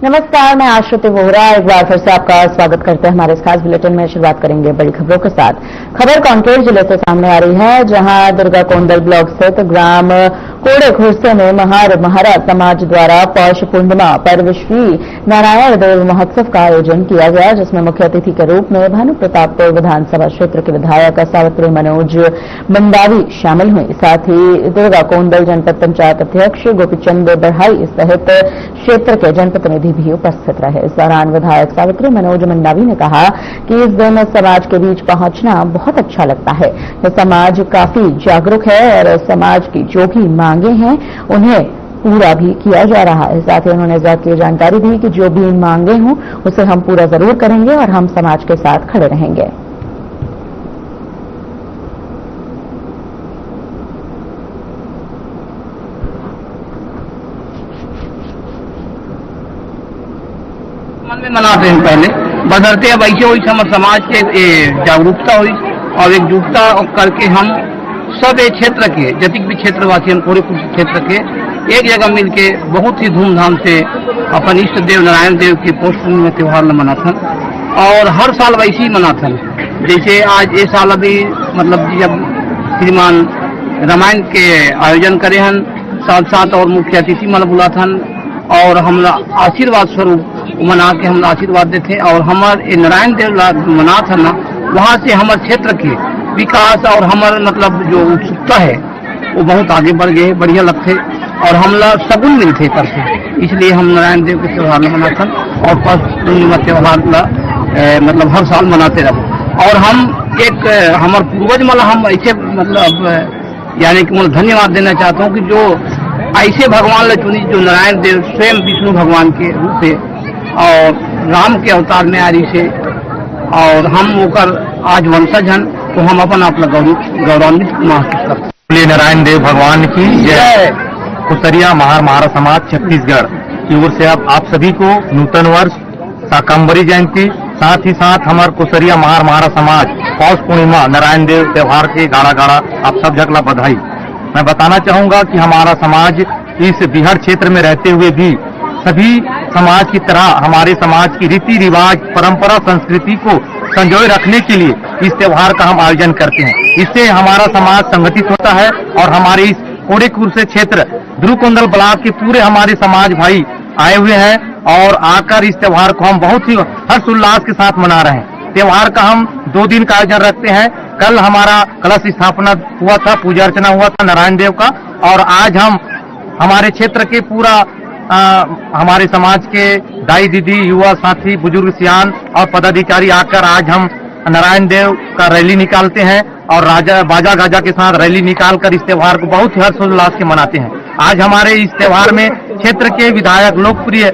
नमस्कार, मैं आश्रुति वोहरा एक बार फिर से आपका स्वागत करते हैं हमारे इस खास बुलेटिन में। शुरुआत करेंगे बड़ी खबरों के साथ। खबर कांकेर जिले से सामने आ रही है, जहां दुर्गा कोंडल ब्लॉक स्थित ग्राम कोड़े खुर्से में महार महारा समाज द्वारा पौष पूर्णिमा पर्व श्री नारायण देव महोत्सव का आयोजन किया गया, जिसमें मुख्य अतिथि के रूप में भानु प्रतापपुर विधानसभा क्षेत्र के विधायक सावित्री मनोज मंडावी शामिल हुई। साथ ही दुर्गा कोंडल जनपद पंचायत अध्यक्ष गोपीचंद बढ़ाई सहित क्षेत्र के जनप्रतिनिधि भी उपस्थित रहे। इस दौरान विधायक सावित्री मनोज मंडावी ने कहा कि इस दिन समाज के बीच पहुंचना बहुत अच्छा लगता है। यह समाज काफी जागरूक है और समाज की जो भी मांगे हैं उन्हें पूरा भी किया जा रहा है। साथ ही उन्होंने ये जानकारी दी कि जो भी मांगे हों उसे हम पूरा जरूर करेंगे और हम समाज के साथ खड़े रहेंगे। मन में मनाते हैं पहले बदलते अब ऐसे हुई हमारे समाज के जागरूकता हुई और एकजुटता करके हम सब एक क्षेत्र के जतिक भी क्षेत्रवासी हम पूरे क्षेत्र के एक जगह मिलके बहुत ही धूमधाम से अपन इष्ट देव नारायण देव के पौष पूर्णिमा त्योहार न मनाथन और हर साल वैसे ही मनाथन। जैसे आज ये साल अभी मतलब जब श्रीमान रामायण के आयोजन करे हन साथ साथ और मुख्य अतिथि मन बुलाथन और हम आशीर्वाद स्वरूप मना के हम आशीर्वाद देते और हमारे नारायण देव मना था ना, वहाँ से हमारे क्षेत्र के विकास और हमारे मतलब जो उत्सुकता है वो बहुत आगे बढ़ गए, बढ़िया लगते और हम लोग सगुन मिलते करते, इसलिए हम नारायण देव के त्योहार में मनाते और पौष पूर्णिमा त्योहार मतलब हर साल मनाते रहे। और हम एक हमारे पूर्वज मतलब हम ऐसे मतलब यानी कि मैं धन्यवाद देना चाहता हूँ कि जो ऐसे भगवान ने चुनी जो नारायण देव स्वयं विष्णु भगवान के रूप है और राम के अवतार में आ रही से और हम होकर आज वंशज हैं तो हम अपन अपना गौरवान्वित महसूस करते हैं। नारायण देव भगवान की जय। कुसरिया महार महारा समाज छत्तीसगढ़ की ओर से आप सभी को नूतन वर्ष, शाकंभरी जयंती, साथ ही साथ हमारे कुसरिया महार महारा समाज पौष पूर्णिमा नारायण देव त्योहार के गाड़ा गाड़ा आप सब जगला बधाई। मैं बताना चाहूंगा कि हमारा समाज इस बिहार क्षेत्र में रहते हुए भी सभी समाज की तरह हमारे समाज की रीति रिवाज, परंपरा, संस्कृति को संजोए रखने के लिए इस त्योहार का हम आयोजन करते हैं। इससे हमारा समाज संगठित होता है और हमारे इस कोड़े खुर्से क्षेत्र दुर्गा कोंडल ब्लॉक के पूरे हमारे समाज भाई आए हुए हैं और आकर इस त्योहार को हम बहुत ही हर्षोल्लास के साथ मना रहे हैं। त्योहार का हम 2 दिन का आयोजन रखते हैं। कल हमारा कलश स्थापना हुआ था, पूजा अर्चना हुआ था नारायण देव का और आज हम हमारे क्षेत्र के पूरा हमारे समाज के दाई दीदी, युवा साथी, बुजुर्ग, सियान और पदाधिकारी आकर आज हम नारायण देव का रैली निकालते हैं और बाजा गाजा के साथ रैली निकालकर इस त्योहार को बहुत ही हर्षोल्लास से मनाते हैं। आज हमारे इस त्योहार में क्षेत्र के विधायक, लोकप्रिय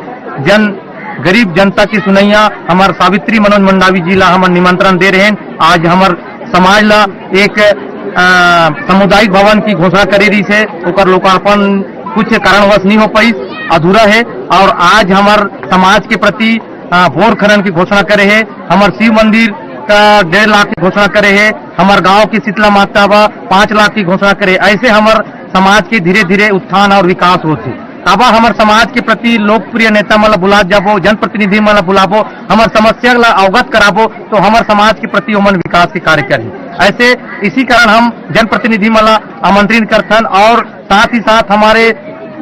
गरीब जनता की सुनैया हमारे सावित्री मनोज मंडावी जी ला हम निमंत्रण दे रहे हैं। आज हमारे समाज ला एक सामुदायिक भवन की घोषणा करे रही से ओकर लोकार्पण कुछ कारणवश नहीं हो पाई, अधूरा है और आज हमारे समाज के प्रति बोर खनन की घोषणा करे है, हमारे शिव मंदिर का 1.5 लाख की घोषणा करे है, हमारे गांव की शीतला माता 5 लाख की घोषणा करे। ऐसे हमारे समाज के धीरे धीरे उत्थान और विकास होते। अब हमारे समाज के प्रति लोकप्रिय नेता मला बुला जाबो, जनप्रतिनिधि मला बुलाबो, हमारे समस्या ला अवगत कराबो तो हमारे समाज के प्रति ओमन विकास के कार्य करें। ऐसे इसी कारण हम जनप्रतिनिधि मला आमंत्रित करथन और साथ ही साथ हमारे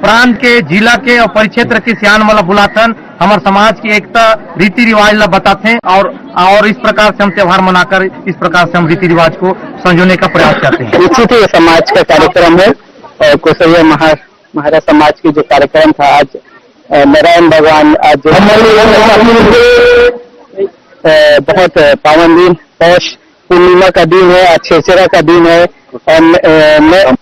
प्रांत के, जिला के और परिक्षेत्र के सियान मला बुलाथन, हमारे समाज की एकता, रीति रिवाज ला बताते हैं और इस प्रकार से हम त्योहार मनाकर इस प्रकार से हम रीति रिवाज को संजोने का प्रयास करते हैं। निश्चित ही समाज का कार्यक्रम है और कुसरिया महारा समाज की जो कार्यक्रम था आज नारायण भगवान आज बहुत पावन दिन पौष पूर्णिमा का दिन है, छेचरा का दिन है और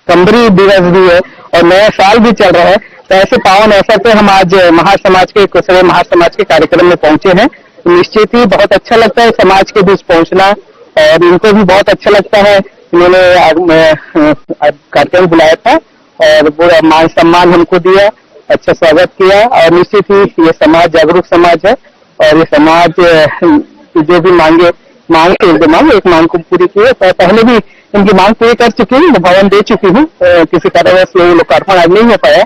कंबरी दिवस भी है और नया साल भी चल रहा है। तो ऐसे पावन अवसर पे हम आज महार समाज के कुसरिया महार समाज के कार्यक्रम में पहुंचे हैं। तो निश्चित ही बहुत अच्छा लगता है समाज के बीच पहुंचना और इनको भी बहुत अच्छा लगता है। इन्होंने कार्यक्रम बुलाया था और पूरा मान सम्मान हमको दिया, अच्छा स्वागत किया और निश्चित ही ये समाज जागरूक समाज है और ये समाज जो भी मांगे एक मांग को पूरी की है। तो पहले भी इनकी मांग पूरी कर चुकी हूँ, भवन दे चुकी हूँ, किसी कारणवश ये लोकार्पण आज नहीं हो पाया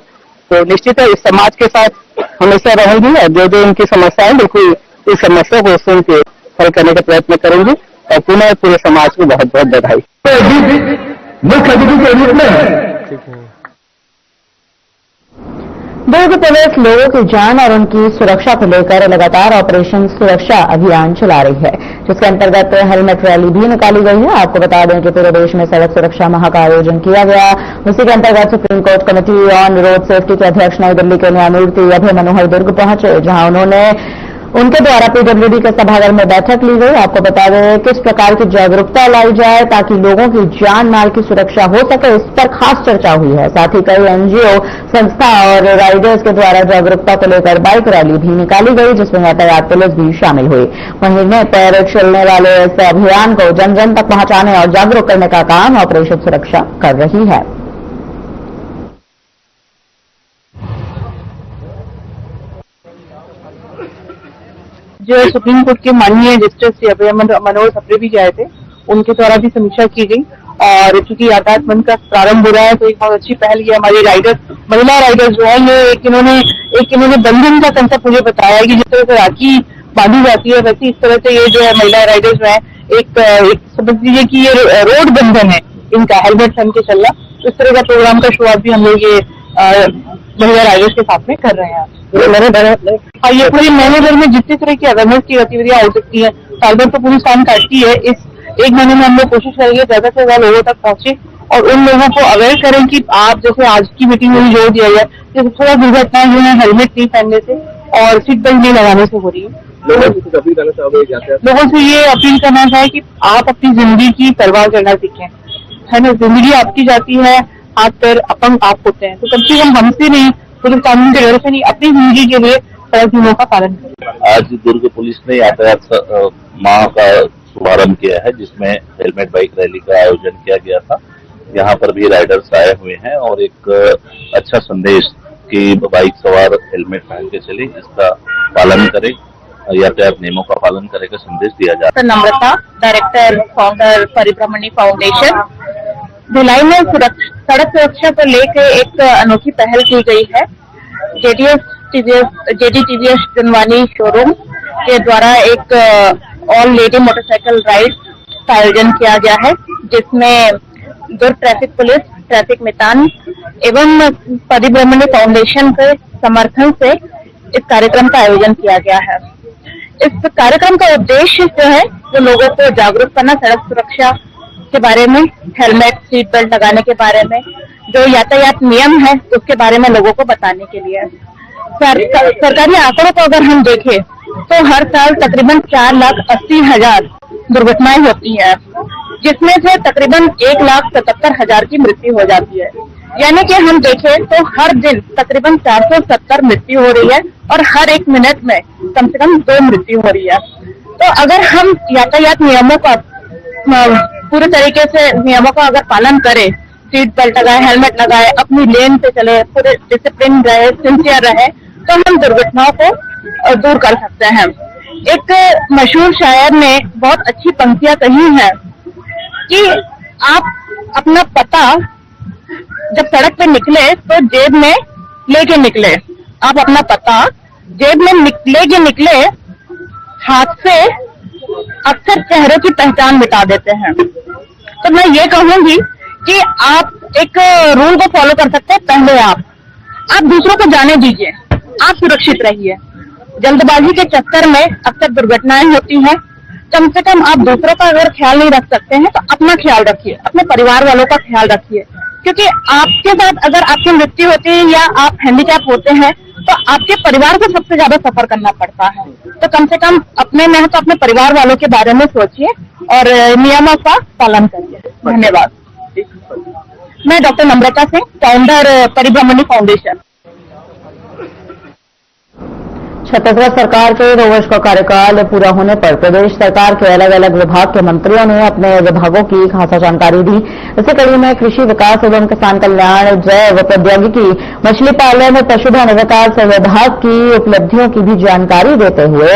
तो निश्चित है इस समाज के साथ हमेशा रहूंगी और जो जो उनकी समस्याएं बिल्कुल इस समस्या को सुन के हल करने का प्रयत्न करूंगी और पुनः पूरे समाज को बहुत बहुत बधाई। मुख्य अतिथि के रूप में दुर्ग पुलिस लोगों की जान और उनकी सुरक्षा को लेकर लगातार ऑपरेशन सुरक्षा अभियान चला रही है, जिसके अंतर्गत हेलमेट रैली भी निकाली गई है। आपको बता दें कि पूरे देश में सड़क सुरक्षा माह का आयोजन किया गया। उसी के अंतर्गत supreme court committee on road safety के अध्यक्ष नई दिल्ली के न्यायमूर्ति अभय मनोहर दुर्ग पहुंचे, जहां उनके द्वारा पीडब्ल्यूडी के सभागार में बैठक ली गई। आपको बता दें किस प्रकार की जागरूकता लाई जाए ताकि लोगों की जान माल की सुरक्षा हो सके, इस पर खास चर्चा हुई है। साथ ही कई एनजीओ संस्था और राइडर्स के द्वारा जागरूकता को लेकर बाइक रैली भी निकाली गई, जिसमें यातायात पुलिस भी शामिल हुई। महीने पर चलने वाले इस अभियान को जन जन तक पहुंचाने और जागरूक करने का काम ऑपरेशन सुरक्षा कर रही है। जो सुप्रीम कोर्ट के माननीय जस्टिस श्री अभय मनोहर सप्रे भी गए थे, उनके द्वारा भी समीक्षा की गई। और चूंकि यातायात मंथ का प्रारंभ हो रहा है तो एक बहुत अच्छी पहल ये हमारी महिला राइडर्स जो है, ये एक इन्होंने बंधन का कंसेप्ट मुझे बताया कि जिस तरह से राखी बांधी जाती है वैसे इस तरह से ये जो है महिला राइडर्स जो है एक समझ लीजिए कि ये रोड बंधन है इनका, हेलमेट पहन के चलना। तो इस तरह का प्रोग्राम का शुरुआत भी हम लोग ये महिला राइडर्स के साथ में कर रहे हैं। ये पूरे महीने भर में जितनी तरह की अवेयरनेस की गतिविधियां हो सकती है, साल भर तो पुलिस काम करती है, इस एक महीने में हम लोग कोशिश करेंगे ज्यादा से ज्यादा लोगों तक पहुंचे और उन लोगों को अवेयर करें कि आप जैसे आज की मीटिंग में भी जोर दिया जाए कि थोड़ा दुर्घटनाएं जो है हेलमेट नहीं पहनने से और सीट बेल्ट नहीं लगाने से हो रही है। लोगों से ये अपील करना चाहे कि आप अपनी जिंदगी की परवाह करना सीखें, है ना। जिंदगी आपकी जाती है, हाथ पैर अपंग आप होते हैं, तो कम से कम हमसे नहीं, पुलिस कानून के डर से नहीं, अपनी जिंदगी के लिए सड़क नियमों का पालन करें। आज दुर्ग पुलिस ने यातायात माह का शुभारंभ किया है, जिसमें हेलमेट बाइक रैली का आयोजन किया गया था। यहाँ पर भी राइडर्स आए हुए हैं और एक अच्छा संदेश कि बाइक सवार हेलमेट पहन के चले, इसका पालन करें, यातायात नियमों का पालन करे का संदेश दिया जा रहा है। नम्रता, डायरेक्टर फाउंडर परिभ्रमणी फाउंडेशन। भिलाई में सड़क सुरक्षा को लेकर एक अनोखी पहल की गई है। जेडी टीवीएस जुनवानी शोरूम के द्वारा एक ऑल लेडी मोटरसाइकिल राइड का आयोजन किया गया है, जिसमें दुर्ग ट्रैफिक पुलिस, ट्रैफिक मितान एवं परिभ्रमणी फाउंडेशन के समर्थन से इस कार्यक्रम का आयोजन किया गया है। इस कार्यक्रम का उद्देश्य जो है वो लोगों को जागरूक करना, सड़क सुरक्षा के बारे में, हेलमेट सीट बेल्ट लगाने के बारे में, जो यातायात नियम है उसके बारे में लोगों को बताने के लिए। सरकारी आंकड़ों को अगर हम देखें तो हर साल तकरीबन 4,80,000 दुर्घटनाएं होती हैं, जिसमें से तकरीबन 1,77,000 की मृत्यु हो जाती है। यानी कि हम देखें तो हर दिन तकरीबन 470 मृत्यु हो रही है और हर एक मिनट में कम से कम 2 मृत्यु हो रही है। तो अगर हम यातायात नियमों का पूरे तरीके से नियमों का अगर पालन करें, सीट बेल्ट लगाए, हेलमेट लगाए, अपनी लेन पे चले, पूरे डिसिप्लिन रहे, सिंसियर रहे, तो हम दुर्घटनाओं को दूर कर सकते हैं। एक मशहूर शायर ने बहुत अच्छी पंक्तियां कही हैं कि आप अपना पता जब सड़क पे निकले तो जेब में लेके निकले। आप अपना पता जेब में निकले, हाथ से अक्सर चेहरे की पहचान मिटा देते हैं। तो मैं ये कहूंगी कि आप एक रूल को फॉलो कर सकते हैं। पहले आप दूसरों को जाने दीजिए, आप सुरक्षित रहिए। जल्दबाजी के चक्कर में अक्सर दुर्घटनाएं होती हैं। कम से कम आप दूसरों का अगर ख्याल नहीं रख सकते हैं तो अपना ख्याल रखिए, अपने परिवार वालों का ख्याल रखिए, क्योंकि आपके साथ अगर आपकी मृत्यु होती है या आप हैंडीकैप होते हैं तो आपके परिवार को सबसे ज्यादा सफर करना पड़ता है। तो कम से कम अपने में तो अपने परिवार वालों के बारे में सोचिए और नियमों का पालन करिए। धन्यवाद। मैं डॉक्टर नम्रता सिंह, फाउंडर परिभ्रमणी फाउंडेशन। छत्तीसगढ़ सरकार के 2 वर्ष का कार्यकाल पूरा होने पर प्रदेश सरकार के अलग अलग विभाग के मंत्रियों ने अपने विभागों की खासा जानकारी दी। इसी कड़ी में कृषि विकास एवं किसान कल्याण, जैव प्रौद्योगिकी, मछली पालन, पशुधन विकास विभाग की उपलब्धियों की भी जानकारी देते हुए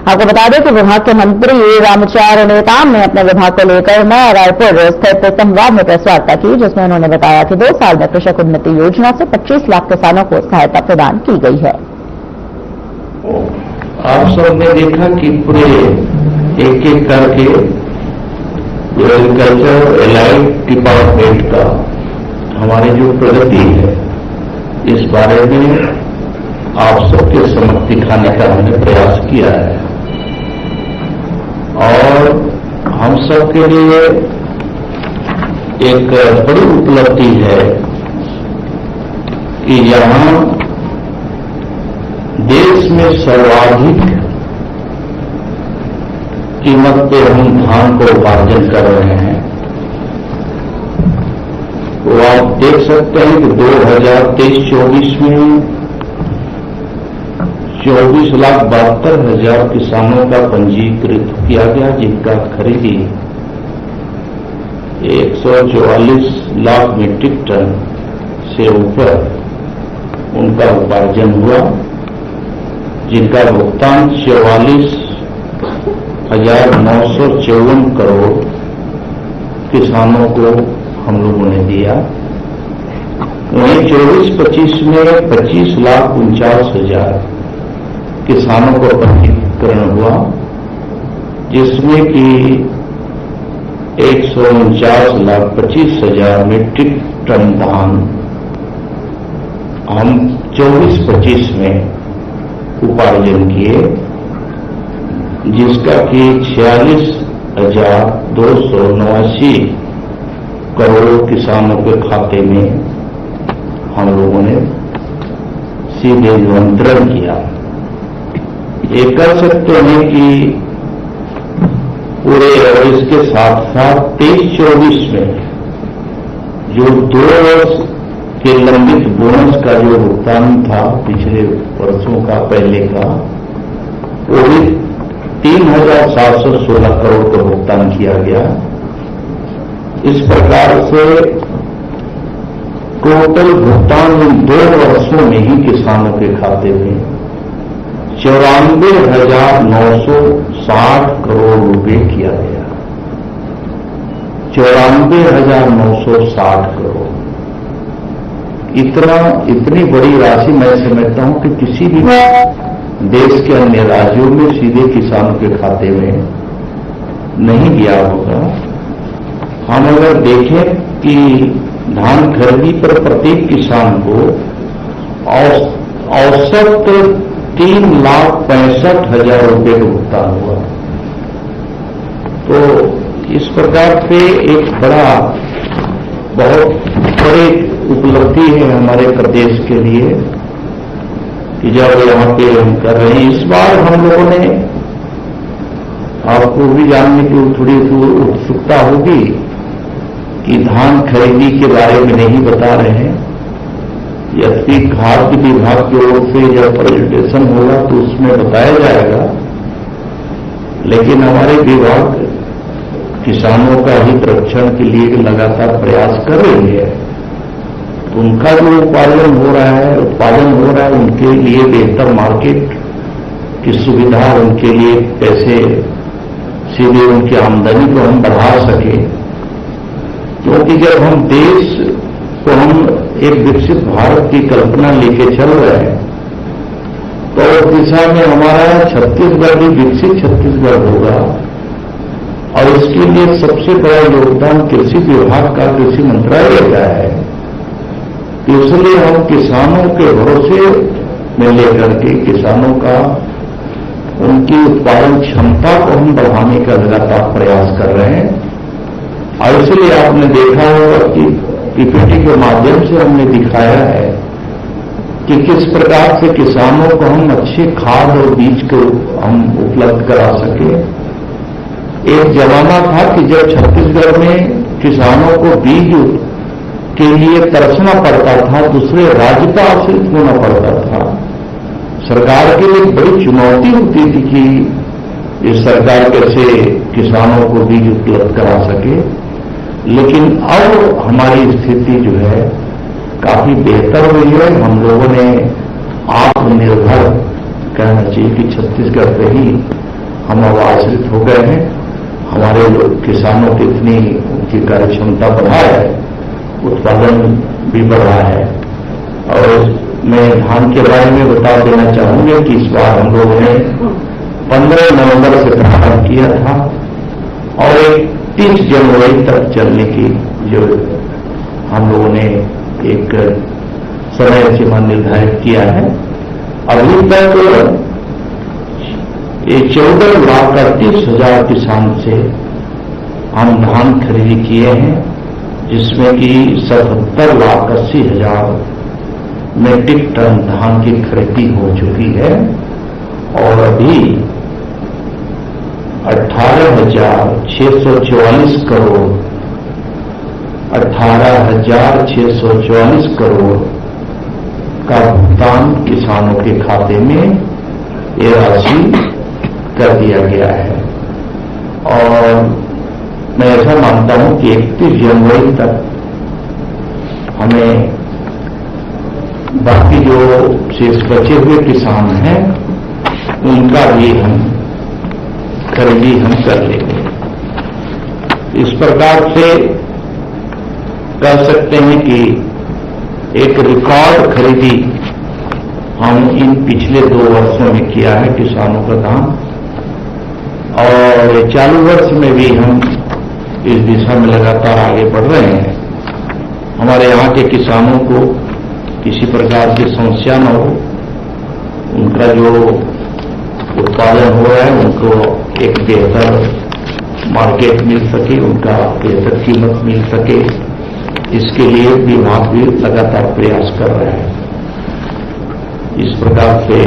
आपको बता दें कि विभाग के मंत्री रामचार नेताम ने अपने विभाग को लेकर नया रायपुर स्थित संवाद में प्रेस वार्ता की, जिसमें उन्होंने बताया कि 2 साल में कृषक उन्नति योजना से 25 लाख किसानों को सहायता प्रदान की गई है। आप सबने देखा कि पूरे एक एक करके एग्रीकल्चर एलाइड डिपार्टमेंट का हमारी जो प्रगति है इस बारे में आप सबके समक्ष दिखाने का हमने प्रयास किया है और हम सबके लिए एक बड़ी उपलब्धि है कि यहाँ देश में सर्वाधिक कीमत पे हम धान को उपार्जन कर रहे हैं। तो आप देख सकते हैं कि 2023-24 में 24,72,000 किसानों का पंजीकृत किया गया, जिनका खरीदी 144 लाख मीट्रिक टन से ऊपर उनका उपार्जन हुआ, जिनका भुगतान 44,954 करोड़ किसानों को हम लोगों ने दिया। वहीं 24-25 में 25,49,000 किसानों को पंजीकरण हुआ, जिसमें कि 149,25,000 मीट्रिक टन धान हम 24-25 में उपार्जन किए, जिसका कि 46,279 करोड़ किसानों के खाते में हम लोगों ने सीधे वितरण किया। ये कह सकते हैं कि पूरे और इसके साथ साथ 23-24 में जो 2 वर्ष के लंबित बोनस का जो भुगतान था पिछले वर्षों का पहले का, वो भी 3,716 करोड़ का भुगतान किया गया। इस प्रकार से टोटल भुगतान इन 2 वर्षों में ही किसानों के खाते में 94,960 करोड़ रुपए किया गया। 94,960 करोड़ इतनी बड़ी राशि मैं समझता हूं कि किसी भी देश के अन्य राज्यों में सीधे किसानों के खाते में नहीं गया होगा। हम अगर देखें कि धान खरीदी पर प्रत्येक किसान को औसत 3,65,000 रुपये का भुगतान हुआ, तो इस प्रकार से एक बहुत बड़ी उपलब्धि है हमारे प्रदेश के लिए कि जब यहाँ पे हम कर रहे हैं। इस बार हम लोगों ने, आपको भी जानने की थोड़ी उत्सुकता होगी कि धान खरीदी के बारे में नहीं बता रहे हैं। यद्यपि खाद्य विभाग की ओर से जब प्रेजेंटेशन होगा तो उसमें बताया जाएगा, लेकिन हमारे विभाग किसानों का हित रक्षण के लिए लगातार प्रयास कर रही है। उनका जो उत्पादन हो रहा है उनके लिए बेहतर मार्केट की सुविधा, उनके लिए पैसे सीधे उनकी आमदनी को हम बढ़ा सके, क्योंकि जब हम देश को हम एक विकसित भारत की कल्पना लेके चल रहे हैं तो उस दिशा में हमारा छत्तीसगढ़ भी विकसित छत्तीसगढ़ होगा। और इसके लिए सबसे बड़ा योगदान कृषि विभाग का, कृषि मंत्रालय का है। इसलिए हम किसानों के भरोसे में लेकर के किसानों का, उनकी उत्पादन क्षमता को हम बढ़ाने का लगातार प्रयास कर रहे हैं। और इसलिए आपने देखा होगा कि पीपीटी के माध्यम से हमने दिखाया है कि किस प्रकार से किसानों को हम अच्छे खाद और बीज को हम उपलब्ध करा सके। एक जमाना था कि जब छत्तीसगढ़ में किसानों को बीज के लिए तरसना पड़ता था, दूसरे राज्य का आश्रित होना पड़ता था। सरकार के लिए बड़ी चुनौती होती थी कि ये सरकार कैसे किसानों को बीज उपलब्ध करा सके, लेकिन अब हमारी स्थिति जो है काफी बेहतर हुई है। हम लोगों ने आत्मनिर्भर कहना चाहिए कि छत्तीसगढ़ पे ही हम अब आश्रित हो गए हैं। हमारे किसानों की इतनी उनकी कार्य क्षमता बढ़ा है, उत्पादन भी बढ़ा है। और मैं धान के बारे में बता देना चाहूंगा कि इस बार हम लोगों ने 15 नवंबर से प्रारंभ किया था और 30 जनवरी तक चलने की जो हम लोगों ने एक समय सीमा निर्धारित किया है। अभी तक ये 14,38,000 किसान से हम धान खरीदी किए हैं, जिसमें कि 77,80,000 मेट्रिक टन धान की खरीदी हो चुकी है और अभी 18,644 करोड़ 18,644 करोड़ का भुगतान किसानों के खाते में ये राशि कर दिया गया है। और मैं ऐसा मानता हूं कि 31 जनवरी तक हमें बाकी जो शेष बचे हुए किसान हैं उनका भी हम खरीदी हम कर लेंगे। इस प्रकार से कह सकते हैं कि एक रिकॉर्ड खरीदी हम इन पिछले 2 वर्षों में किया है किसानों का दाम, और चालू वर्ष में भी हम इस दिशा में लगातार आगे बढ़ रहे हैं। हमारे यहाँ के किसानों को किसी प्रकार की समस्या न हो, उनका जो उत्पादन हो रहा है उनको एक बेहतर मार्केट मिल सके, उनका बेहतर कीमत मिल सके, इसके लिए विभाग भी लगातार प्रयास कर रहा है। इस प्रकार से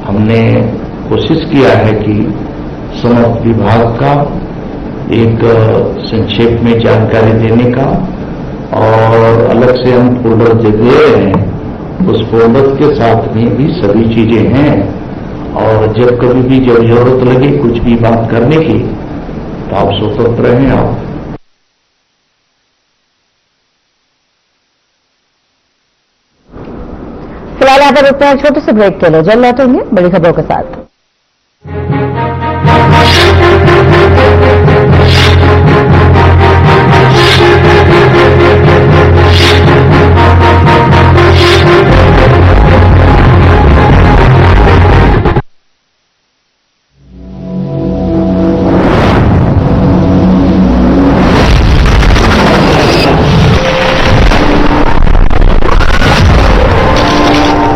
हमने कोशिश किया है कि समस्त विभाग का एक संक्षेप में जानकारी देने का, और अलग से हम फोल्डर दे रहे हैं, उस फोल्डर के साथ में भी सभी चीजें हैं। और जब कभी भी जब जरूरत लगे कुछ भी बात करने की तो आप स्वतंत्र हैं। आप फिलहाल यहाँ पर रुकते हैं छोटे से ब्रेक के लिए, जल्द लौटेंगे बड़ी खबरों के साथ।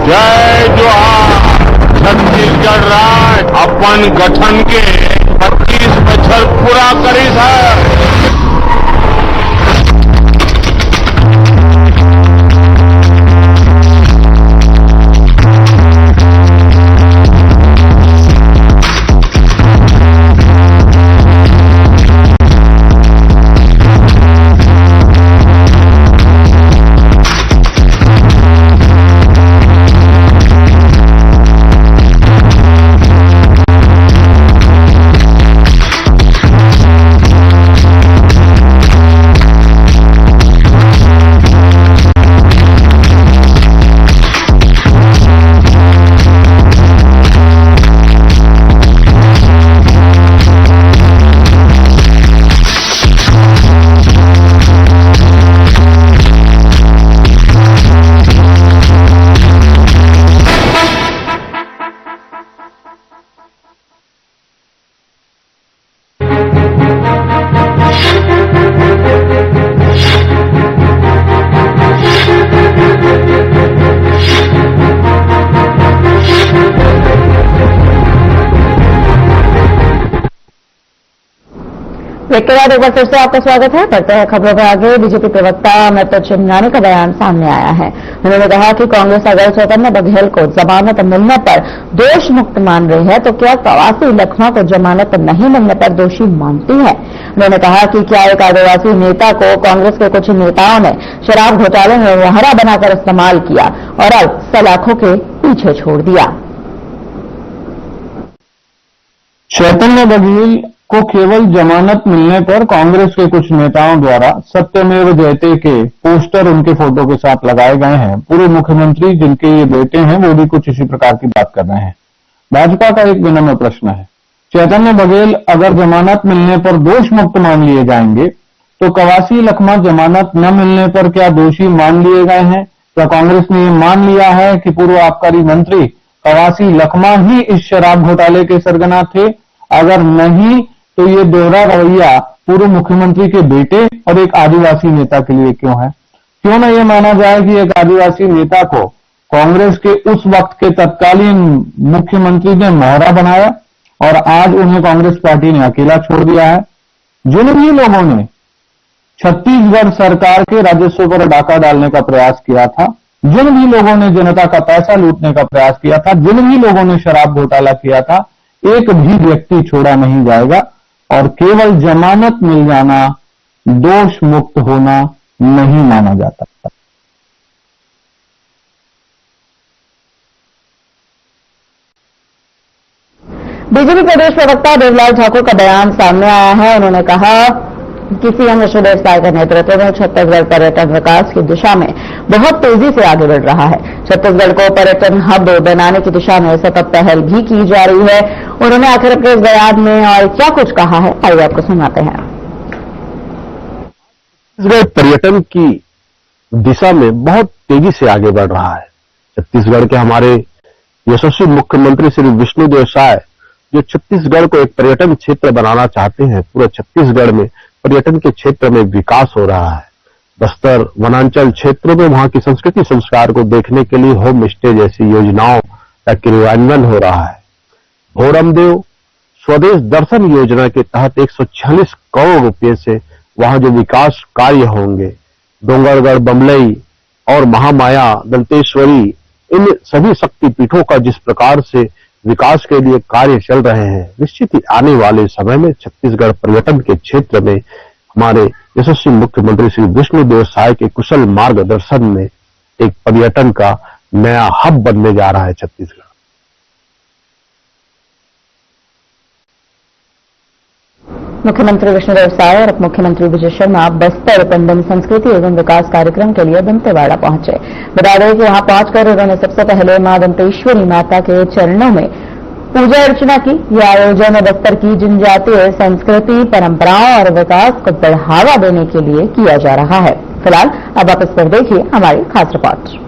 जय जोहार। छत्तीसगढ़ राज्य अपन गठन के 25 बछर पूरा करी है। ब्रेक के बाद एक बार फिर से आपका स्वागत है। बढ़ते हैं खबरों पर आगे। बीजेपी प्रवक्ता अमित चिन्नानी का बयान सामने आया है। उन्होंने कहा कि कांग्रेस अगर चैतन्य बघेल को जमानत मिलने पर दोष मुक्त मान रही है तो क्या कवासी लखमा को जमानत नहीं मिलने पर दोषी मानती है। उन्होंने कहा कि क्या एक आदिवासी नेता को कांग्रेस के कुछ नेताओं ने शराब घोटाले में मुहरा बनाकर इस्तेमाल किया और अब सलाखों के पीछे छोड़ दिया। चैतन्य बघेल को केवल जमानत मिलने पर कांग्रेस के कुछ नेताओं द्वारा सत्यमेव जयते के पोस्टर उनके फोटो के साथ लगाए गए हैं। पूर्व मुख्यमंत्री जिनके ये बेटे हैं वो भी कुछ इसी प्रकार की बात कर रहे हैं। भाजपा का एक विनम्र प्रश्न है, चैतन्य बघेल अगर जमानत मिलने पर दोष मुक्त मान लिए जाएंगे तो कवासी लखमा जमानत न मिलने पर क्या दोषी मान लिए गए हैं? क्या कांग्रेस ने ये मान लिया है कि पूर्व आबकारी मंत्री कवासी लखमा ही इस शराब घोटाले के सरगना थे? अगर नहीं तो ये दोहरा रवैया पूर्व मुख्यमंत्री के बेटे और एक आदिवासी नेता के लिए क्यों है? क्यों न ये माना जाए कि एक आदिवासी नेता को कांग्रेस के उस वक्त के तत्कालीन मुख्यमंत्री ने मोहरा बनाया और आज उन्हें कांग्रेस पार्टी ने अकेला छोड़ दिया है। जिन भी लोगों ने छत्तीसगढ़ सरकार के राजस्व पर डाका डालने का प्रयास किया था, जिन भी लोगों ने जनता का पैसा लूटने का प्रयास किया था, जिन भी लोगों ने शराब घोटाला किया था, एक भी व्यक्ति छोड़ा नहीं जाएगा और केवल जमानत मिल जाना दोष मुक्त होना नहीं माना जाता। बीजेपी प्रदेश प्रवक्ता देवलाल ठाकुर का बयान सामने आया है। उन्होंने कहा कि सीएम विष्णुदेव साय के नेतृत्व में छत्तीसगढ़ पर्यटन विकास की दिशा में बहुत तेजी से आगे बढ़ रहा है। छत्तीसगढ़ को पर्यटन हब बनाने की दिशा में सतत पहल भी की जा रही है। उन्होंने आखिर अपने इस बयान में और क्या कुछ कहा है, आइए आपको सुनाते हैं। छत्तीसगढ़ पर्यटन की दिशा में बहुत तेजी से आगे बढ़ रहा है। छत्तीसगढ़ के हमारे यशस्वी मुख्यमंत्री श्री विष्णुदेव साय जो छत्तीसगढ़ को एक पर्यटन क्षेत्र बनाना चाहते हैं, पूरे छत्तीसगढ़ में पर्यटन के क्षेत्र में विकास हो रहा है। बस्तर वनांचल क्षेत्रों में वहां की संस्कृति संस्कार को देखने के लिए होम स्टे जैसी योजनाओं का क्रियान्वयन हो रहा है। भोरमदेव स्वदेश दर्शन योजना के तहत 146 करोड़ रुपए से वहां जो विकास कार्य होंगे, डोंगरगढ़, बमलई और महामाया दंतेश्वरी, इन सभी शक्तिपीठों का जिस प्रकार से विकास के लिए कार्य चल रहे हैं, निश्चित ही आने वाले समय में छत्तीसगढ़ पर्यटन के क्षेत्र में हमारे यशस्वी मुख्यमंत्री श्री विष्णुदेव साय के कुशल मार्गदर्शन में एक पर्यटन का नया हब बनने जा रहा है छत्तीसगढ़। मुख्यमंत्री विष्णुदेव साय और उप मुख्यमंत्री विजय शर्मा बस्तर पंडम संस्कृति एवं विकास कार्यक्रम के लिए दंतेवाड़ा पहुंचे। बता दें कि वहां पहुंचकर उन्होंने सबसे पहले मां दंतेश्वरी माता के चरणों में पूजा अर्चना की। यह आयोजन बस्तर की जनजातीय संस्कृति, परंपराओं और विकास को बढ़ावा देने के लिए किया जा रहा है। फिलहाल अब आप इस पर देखिए हमारी खास रिपोर्ट।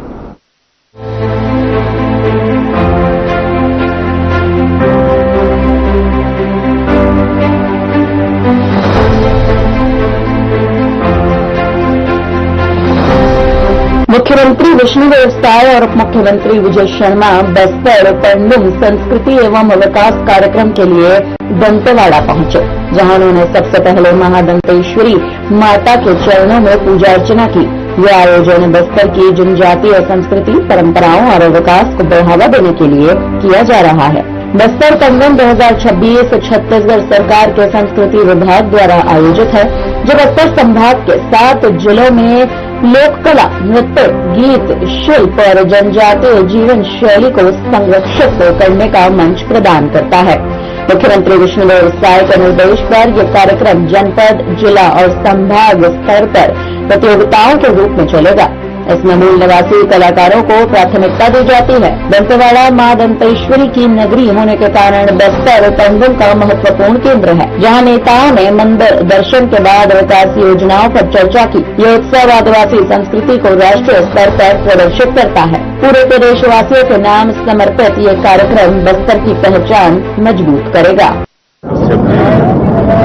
मुख्यमंत्री विष्णुदेव साय और उप मुख्यमंत्री विजय शर्मा बस्तर पंडुम संस्कृति एवं विकास कार्यक्रम के लिए दंतेवाड़ा पहुंचे, जहां उन्होंने सबसे पहले महादंतेश्वरी माता के चरणों में पूजा अर्चना की। यह आयोजन बस्तर की जनजातीय संस्कृति, परंपराओं और विकास को बढ़ावा देने के लिए किया जा रहा है। बस्तर पंडम 2026 छत्तीसगढ़ सरकार के संस्कृति विभाग द्वारा आयोजित है, जो बस्तर संभाग के 7 जिलों में लोक कला, नृत्य, गीत, शिल्प और जनजातीय जीवन शैली को संरक्षित करने का मंच प्रदान करता है। मुख्यमंत्री विष्णुदेव साय के निर्देश पर यह कार्यक्रम जनपद, जिला और संभाग स्तर पर प्रतियोगिताओं के रूप में चलेगा। इसमें मूल निवासी कलाकारों को प्राथमिकता दी जाती है। दंतेवाड़ा मां दंतेश्वरी की नगरी होने के कारण बस्तर पंडुम का महत्वपूर्ण केंद्र है, जहां नेताओं ने मंदिर दर्शन के बाद विकास योजनाओं पर चर्चा की। यह उत्सव आदिवासी संस्कृति को राष्ट्रीय स्तर पर प्रदर्शित करता है। पूरे प्रदेशवासियों के नाम समर्पित ये कार्यक्रम बस्तर की पहचान मजबूत करेगा।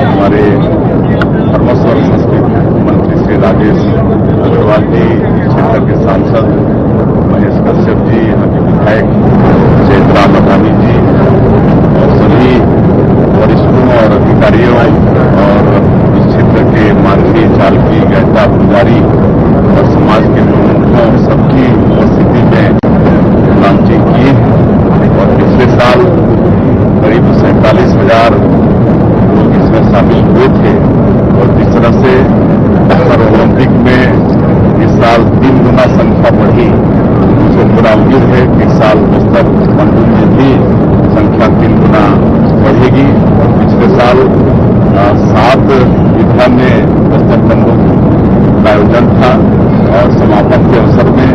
हमारे धर्मस्वर संस्कृति मंत्री श्री राजेश अग्रवाल जी, क्षेत्र के सांसद महेश कश्यप जी, यहाँ के विधायक चैतराम अदानी जी और सभी वरिष्ठों और अधिकारियों और इस क्षेत्र के मानसी, चालकी, गहता, पुजारी और समाज के प्रमुखों सबकी उपस्थिति में लॉन्चिंग की और पिछले साल करीब 47,000 लोग इसमें शामिल हुए थे और जिस तरह से ओलंपिक में इस साल 3 गुना संख्या बढ़ी, तो पूरा उम्मीद है कि इस साल बस्तर पंडुम में भी संख्या 3 गुना बढ़ेगी। पिछले साल 7 विधा में बस्तर बंधु का आयोजन था और समापन के अवसर में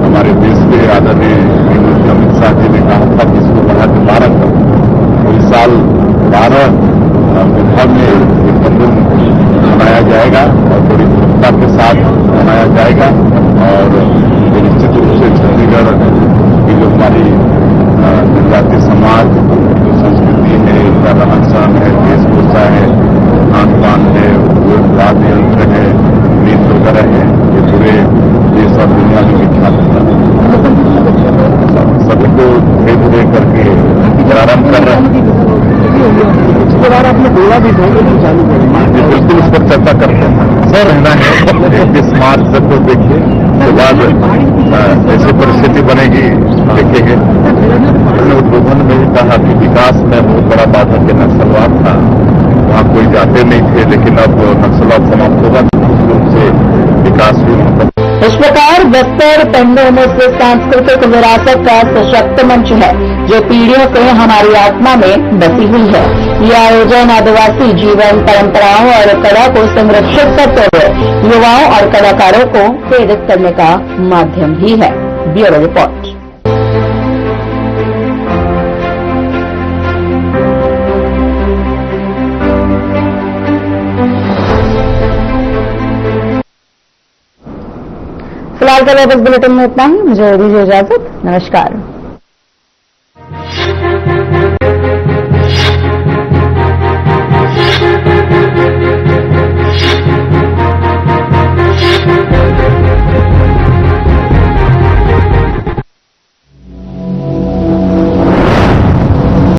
हमारे देश के आदरणीय गृहमंत्री अमित शाह जी ने कहा था कि इसको बढ़ा के 12 कर। तो इस साल 12 विधा में ये बंधु मनाया जाएगा और बड़ी प्रमुखता के साथ मनाया जाएगा और निश्चित रूप से छत्तीसगढ़ की जो हमारी जनजातीय समाज जो संस्कृति है, इनका रहन सहन है, वेशभूषा है, खान पान है, वाद्य यंत्र है, नृत्य वगैरह है, ये पूरे देश और दुनिया में विख्यात है। सभी को धीरे धीरे करके प्रारंभ कर रहे हैं। इसके बाद आपने बोला भी था कि चालू करेंगे, बिल्कुल इस पर चर्चा करते हैं। सर रहना है 21 मार्च तक को देखिए, उसके बाद ऐसी परिस्थिति बनेगी देखेंगे। उद्बोधन में ही कहा कि विकास में बहुत बड़ा बाधक के नक्सलवाद था, वहाँ कोई जाते नहीं थे, लेकिन अब नक्सलवाद समाप्त होगा रूप से विकास भी वहाँ। इस प्रकार बस्तर पेंडो मुस्लिम सांस्कृतिक विरासत का सशक्त मंच है जो पीढ़ियों से हमारी आत्मा में बसी हुई है। ये आयोजन आदिवासी जीवन, परंपराओं और कला को संरक्षित करते हुए युवाओं और कलाकारों को प्रेरित करने का माध्यम भी है। Bureau report. फिलहाल के लिए बस बुलेटिन में इतना ही। मुझे दीजिए इजाजत। नमस्कार।